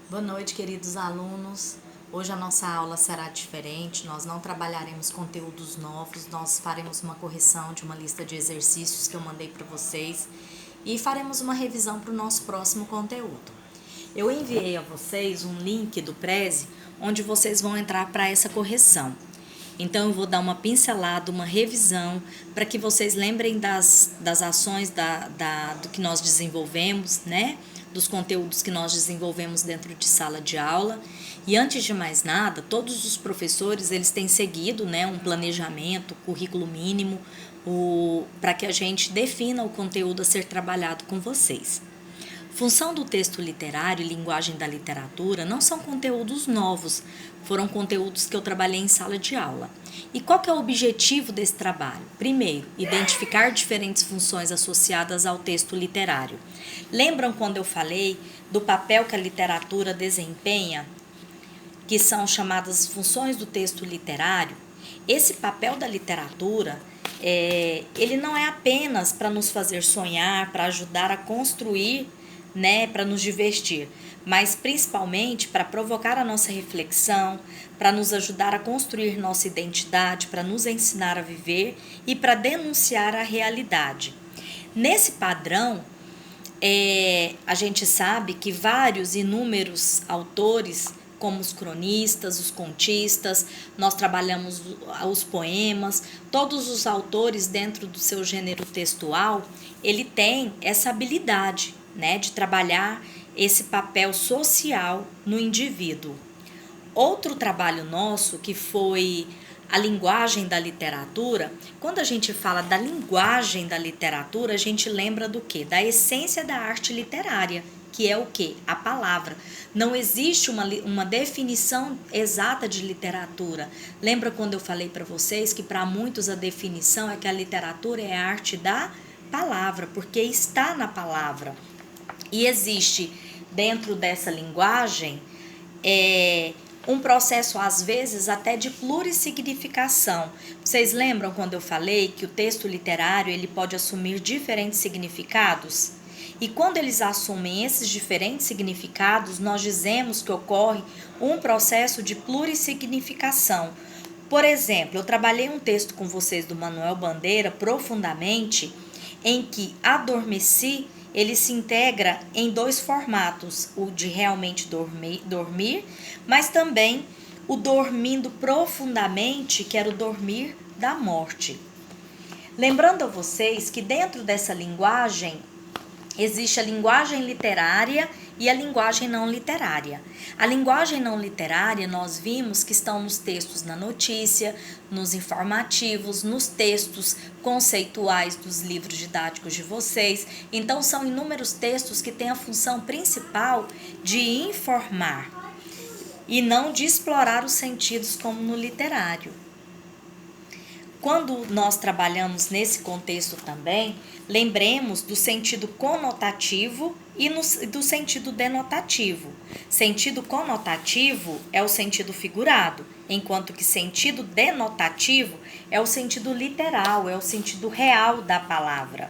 Boa noite, queridos alunos. Hoje a nossa aula será diferente, nós não trabalharemos conteúdos novos, nós faremos uma correção de uma lista de exercícios que eu mandei para vocês e faremos uma revisão para o nosso próximo conteúdo. Eu enviei a vocês um link do Prezi, onde vocês vão entrar para essa correção. Então, eu vou dar uma pincelada, uma revisão, para que vocês lembrem das ações do que nós desenvolvemos, né? Dos conteúdos que nós desenvolvemos dentro de sala de aula. E antes de mais nada, todos os professores, eles têm seguido, né, um planejamento, currículo mínimo, para que a gente defina o conteúdo a ser trabalhado com vocês. Função do texto literário e linguagem da literatura não são conteúdos novos, foram conteúdos que eu trabalhei em sala de aula. E qual que é o objetivo desse trabalho? Primeiro, identificar diferentes funções associadas ao texto literário. Lembram quando eu falei do papel que a literatura desempenha, que são chamadas funções do texto literário? Esse papel da literatura, ele não é apenas para nos fazer sonhar, para ajudar a construir, né, para nos divertir, mas principalmente para provocar a nossa reflexão, para nos ajudar a construir nossa identidade, para nos ensinar a viver e para denunciar a realidade. Nesse padrão, a gente sabe que vários inúmeros autores, como os cronistas, os contistas, nós trabalhamos os poemas, todos os autores dentro do seu gênero textual, ele tem essa habilidade, né, de trabalhar esse papel social no indivíduo. Outro trabalho nosso, que foi a linguagem da literatura, quando a gente fala da linguagem da literatura, a gente lembra do quê? Da essência da arte literária, que é o quê? A palavra. Não existe uma definição exata de literatura. Lembra quando eu falei para vocês que para muitos a definição é que a literatura é a arte da palavra, porque está na palavra. E existe dentro dessa linguagem um processo, às vezes, até de plurissignificação. Vocês lembram quando eu falei que o texto literário ele pode assumir diferentes significados? E quando eles assumem esses diferentes significados, nós dizemos que ocorre um processo de plurissignificação. Por exemplo, eu trabalhei um texto com vocês do Manuel Bandeira profundamente, em que adormeci, ele se integra em dois formatos, o de realmente dormir, mas também o dormindo profundamente, que era o dormir da morte. Lembrando a vocês que dentro dessa linguagem existe a linguagem literária e a linguagem não literária. A linguagem não literária nós vimos que estão nos textos na notícia, nos informativos, nos textos conceituais dos livros didáticos de vocês. Então são inúmeros textos que têm a função principal de informar e não de explorar os sentidos como no literário. Quando nós trabalhamos nesse contexto também, lembremos do sentido conotativo e do sentido denotativo. Sentido conotativo é o sentido figurado, enquanto que sentido denotativo é o sentido literal, é o sentido real da palavra.